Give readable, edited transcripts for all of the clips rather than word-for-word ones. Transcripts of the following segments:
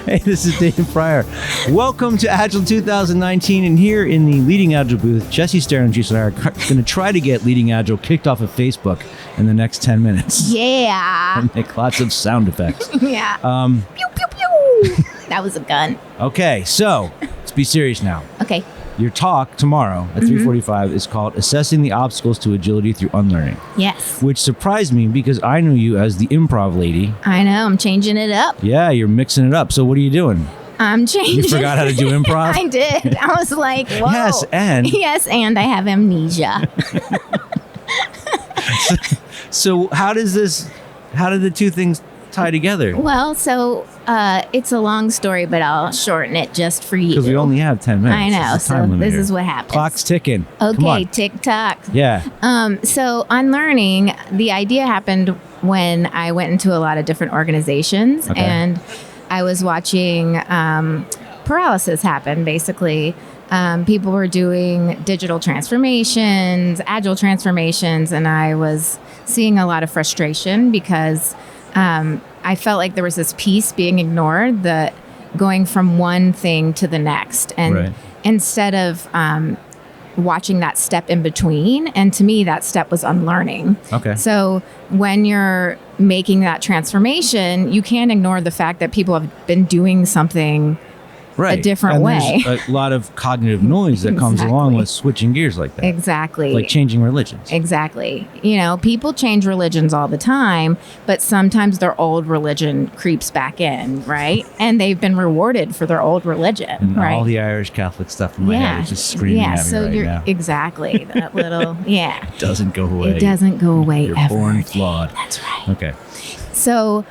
Hey, this is Dave Pryor. Welcome to Agile 2019, and here in the Leading Agile booth, Jessie Shternshus and I are going to try to get Leading Agile kicked off of Facebook in the next 10 minutes. Yeah. And make lots of sound effects. Yeah. Pew, pew, pew. That was a gun. Okay, so let's be serious now. Okay. Your talk tomorrow at 3:45 is called Assessing the Obstacles to Agility Through Unlearning. Yes. Which surprised me because I knew you as the improv lady. I know. I'm changing it up. Yeah, you're mixing it up. So what are you doing? I'm changing. You forgot how to do improv? I did. I was like, whoa. Yes, and? Yes, and I have amnesia. So how did the two things tie together? Well, so it's a long story, but I'll shorten it just for you. Because we only have 10 minutes. I know. So this is what happens. Clock's ticking. Okay, tick-tock. Yeah. So Unlearning, the idea happened when I went into a lot of different organizations, and I was watching paralysis happen, basically. People were doing digital transformations, agile transformations, and I was seeing a lot of frustration because I felt like there was this piece being ignored, that going from one thing to the next. And instead of watching that step in between, and to me, that step was unlearning. Okay. So when you're making that transformation, you can't ignore the fact that people have been doing something a different way. There's a lot of cognitive noise that comes along with switching gears like that. Exactly. Like changing religions. Exactly. You know, people change religions all the time, but sometimes their old religion creeps back in, right? And they've been rewarded for their old religion, and right? all the Irish Catholic stuff in my head is just screaming at me right now. Exactly. That little, It doesn't go away. It doesn't go away You're ever. born flawed. That's right. Okay. So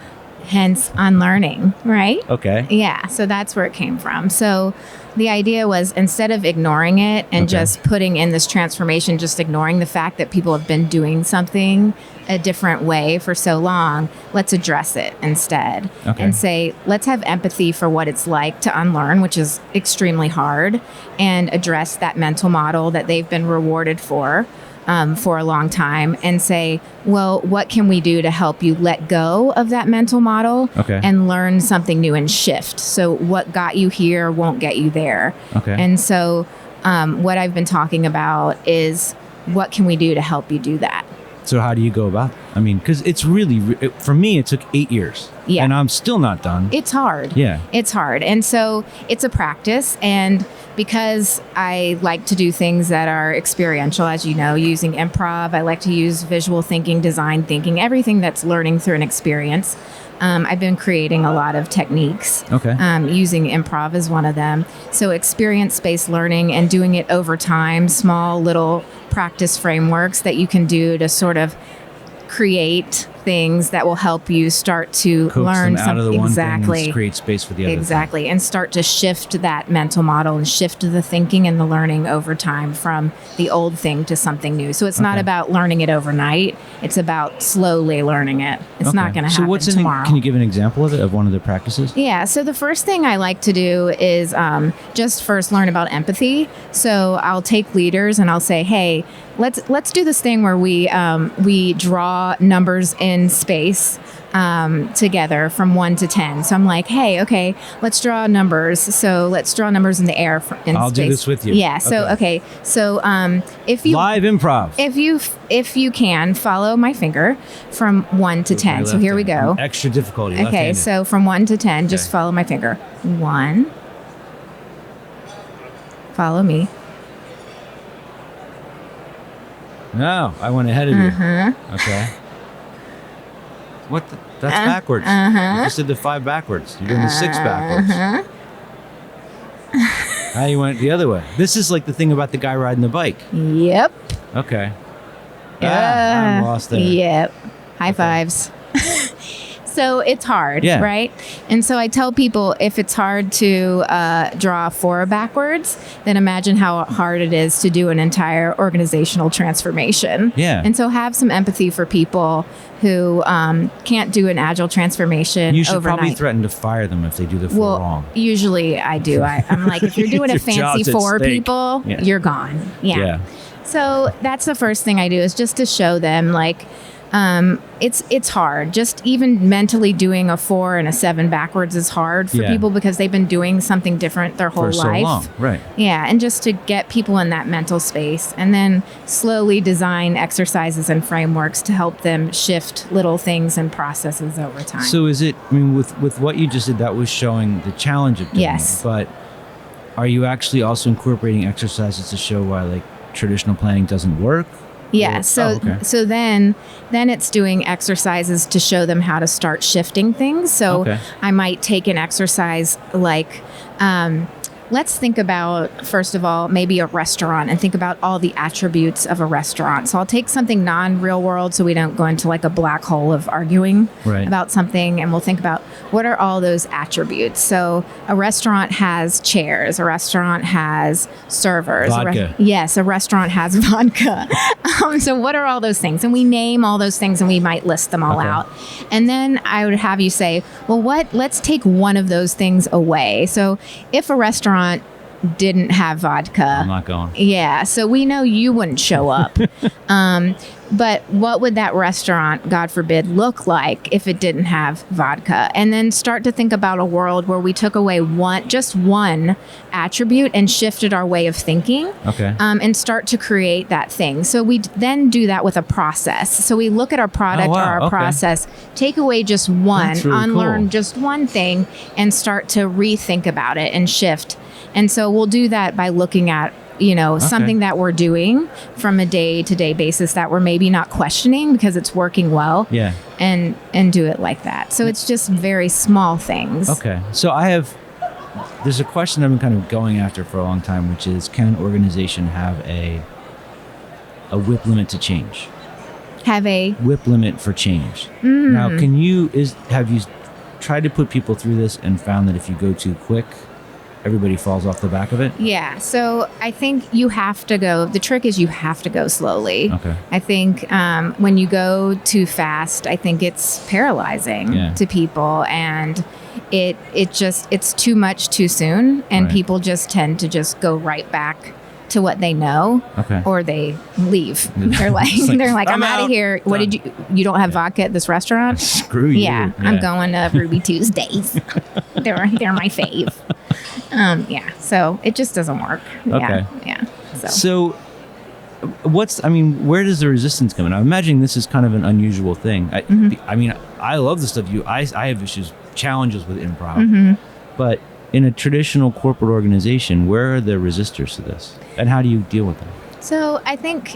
hence unlearning, right? Okay. Yeah, so that's where it came from. So the idea was, instead of ignoring it and just putting in this transformation, just ignoring the fact that people have been doing something a different way for so long, let's address it instead. And say, let's have empathy for what it's like to unlearn, which is extremely hard, and address that mental model that they've been rewarded for a long time, and say, well, what can we do to help you let go of that mental model and learn something new and shift? So what got you here won't get you there. And so what I've been talking about is, what can we do to help you do that? So how do you go about it? I mean, because it's really, for me, it took 8 years. Yeah. And I'm still not done. It's hard. Yeah. It's hard. And so it's a practice. And because I like to do things that are experiential, as you know, using improv, I like to use visual thinking, design thinking, everything that's learning through an experience. I've been creating a lot of techniques. Using improv as one of them. So experience-based learning and doing it over time, small little practice frameworks that you can do to sort of create things that will help you start to learn something. Out of the one thing and create space for the other. Exactly. And start to shift that mental model and shift the thinking and the learning over time from the old thing to something new. So it's not about learning it overnight. It's about slowly learning it. It's not going to happen tomorrow. Can you give an example of it, of one of the practices? Yeah. So the first thing I like to do is just first learn about empathy. So I'll take leaders and I'll say, hey, let's do this thing where we draw numbers in space together from 1 to 10. So I'm like, hey, okay, let's draw numbers. So let's draw numbers in the air in I'll space. do this with you. Yeah. So So if you live improv, if you can follow my finger from 1 to 10. So here we go. Extra difficulty. Okay. Left-handed. So from 1 to 10, just follow my finger. 1. Follow me. No, I went ahead of you. Okay. What? That's backwards. You just did the 5 backwards. You're doing the 6 backwards. Now you went the other way. This is like the thing about the guy riding the bike. Yep. Okay. I'm lost there. Yep. High fives. So it's hard, right? And so I tell people, if it's hard to draw 4 backwards, then imagine how hard it is to do an entire organizational transformation. Yeah. And so have some empathy for people who can't do an agile transformation You should overnight. probably threaten to fire them if they do the 4 wrong. Usually I do. I'm like, if you're doing a fancy 4 people, you're gone. Yeah. So that's the first thing I do, is just to show them, like, it's hard. Just even mentally doing a 4 and a 7 backwards is hard for people because they've been doing something different their whole for so life. Long. Right. Yeah, and just to get people in that mental space, and then slowly design exercises and frameworks to help them shift little things and processes over time. So is it? I mean, with what you just did, that was showing the challenge of doing it. But are you actually also incorporating exercises to show why like traditional planning doesn't work? Yeah. So then it's doing exercises to show them how to start shifting things. So I might take an exercise like, let's think about, first of all, maybe a restaurant and think about all the attributes of a restaurant. So I'll take something non-real world so we don't go into like a black hole of arguing about something, and we'll think about what are all those attributes. So a restaurant has chairs, a restaurant has servers. Vodka. Yes, a restaurant has vodka. So what are all those things? And we name all those things and we might list them all out. And then I would have you say, well, let's take one of those things away. So if a restaurant didn't have vodka, I'm not going. Yeah, so we know you wouldn't show up. But what would that restaurant, God forbid, look like if it didn't have vodka? And then start to think about a world where we took away just one attribute and shifted our way of thinking. And start to create that thing. So we then do that with a process. So we look at our product or our process, take away just one, unlearn just one thing, and start to rethink about it and shift. And so we'll do that by looking at, something that we're doing from a day-to-day basis that we're maybe not questioning because it's working well. Yeah. And do it like that. So it's just very small things. Okay. So there's a question I've been kind of going after for a long time, which is, can an organization have a whip limit to change? Have a whip limit for change. Now, have you tried to put people through this and found that if you go too quick, everybody falls off the back of it? Yeah. So I think the trick is you have to go slowly. Okay. I think when you go too fast, I think it's paralyzing to people, and it's too much too soon, and people just tend to just go right back to what they know, or they leave. They're like, I'm out of here. What did you don't have vodka at this restaurant? Screw you. Yeah. I'm going to Ruby Tuesdays. They're my fave. So it just doesn't work. Okay. Yeah. So where does the resistance come in? I'm imagining this is kind of an unusual thing. I love the stuff I have challenges with improv, but in a traditional corporate organization, where are the resistors to this, and how do you deal with them? So I think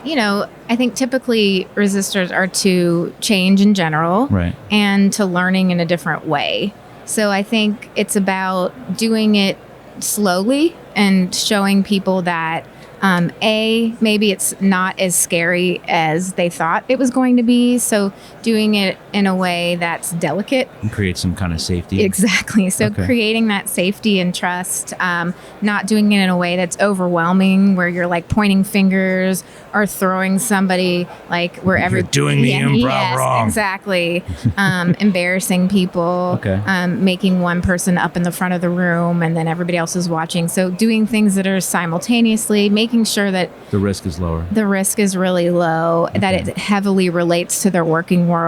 typically resistors are to change in general, and to learning in a different way. So I think it's about doing it slowly and showing people that maybe it's not as scary as they thought it was going to be. So doing it in a way that's delicate. And create some kind of safety. Exactly. So creating that safety and trust, not doing it in a way that's overwhelming, where you're like pointing fingers or throwing somebody like wherever. You're doing the improv wrong. Exactly. Embarrassing people, making one person up in the front of the room and then everybody else is watching. So doing things that are simultaneously, making sure that the risk is lower. The risk is really low, that it heavily relates to their working world.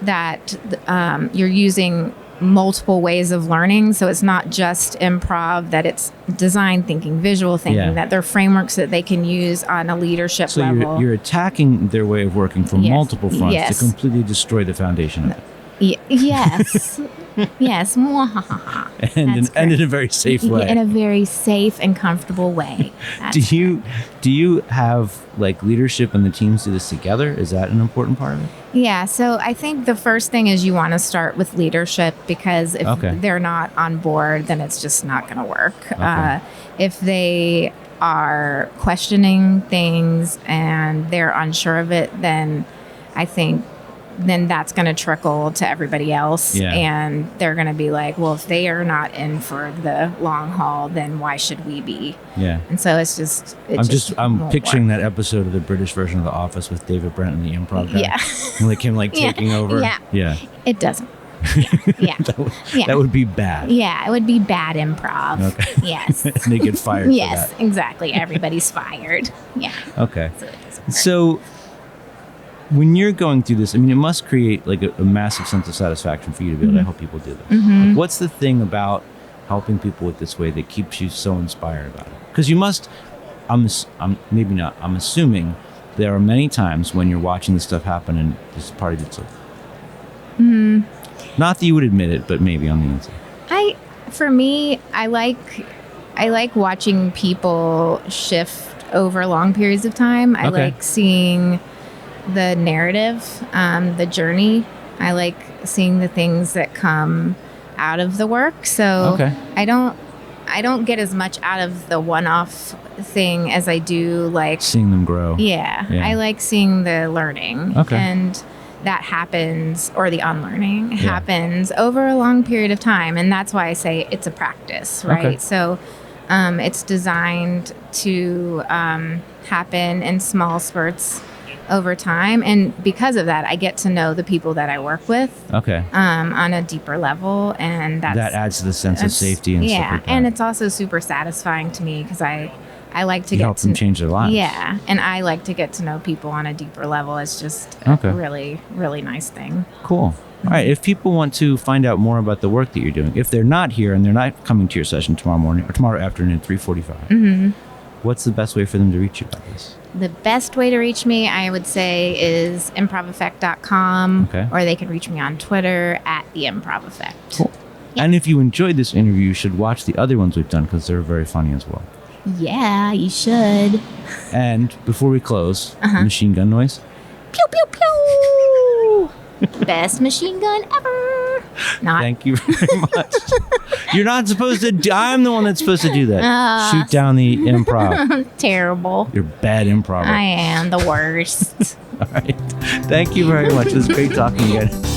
That you're using multiple ways of learning. So it's not just improv, that it's design thinking, visual thinking, that there are frameworks that they can use on a leadership level. So you're attacking their way of working from multiple fronts to completely destroy the foundation of it. Yes. Yes. And in a very safe way. In a very safe and comfortable way. Do you have like leadership and the teams do this together? Is that an important part of it? Yeah. So I think the first thing is you want to start with leadership, because if they're not on board, then it's just not going to work. If they are questioning things and they're unsure of it, then I think that's going to trickle to everybody else. And they're going to be like, well, if they are not in for the long haul, then why should we be? And so I'm picturing that episode of the British version of The Office with David Brent and the improv guy. And like him taking over. It doesn't. That would be bad. Yeah, it would be bad improv. Okay. Yes. And they get fired. Yes, for that. exactly. Everybody's fired. Yeah. Okay. So when you're going through this, I mean, it must create like a massive sense of satisfaction for you to be able to help people do this. Like, what's the thing about helping people with this way that keeps you so inspired about it? Because you must, I'm maybe not, I'm assuming there are many times when you're watching this stuff happen and this part of it's like, not that you would admit it, but maybe on the inside. For me, I like watching people shift over long periods of time. I like seeing the narrative, the journey. I like seeing the things that come out of the work. So I don't get as much out of the one-off thing as I do like seeing them grow. Yeah. I like seeing the learning. And that happens, or the unlearning happens over a long period of time. And that's why I say it's a practice, right? So it's designed to happen in small spurts over time. And because of that, I get to know the people that I work with on a deeper level. And that adds to the sense of safety and stuff like that. And it's also super satisfying to me because I like to help them change their lives. Yeah. And I like to get to know people on a deeper level. It's just a really, really nice thing. Cool. All right. If people want to find out more about the work that you're doing, if they're not here and they're not coming to your session tomorrow morning or tomorrow afternoon at 3:45, what's the best way for them to reach you about this? The best way to reach me, I would say, is improveffect.com, or they can reach me on Twitter at the Improv Effect. Cool. Yeah. And if you enjoyed this interview, you should watch the other ones we've done because they're very funny as well. Yeah, you should. And before we close, machine gun noise. Pew, pew, pew. Best machine gun ever. Thank you very much. You're not supposed to. I'm the one that's supposed to do that. Shoot down the improv. Terrible. You're bad improv. I am the worst. All right. Thank you very much. It was great talking again.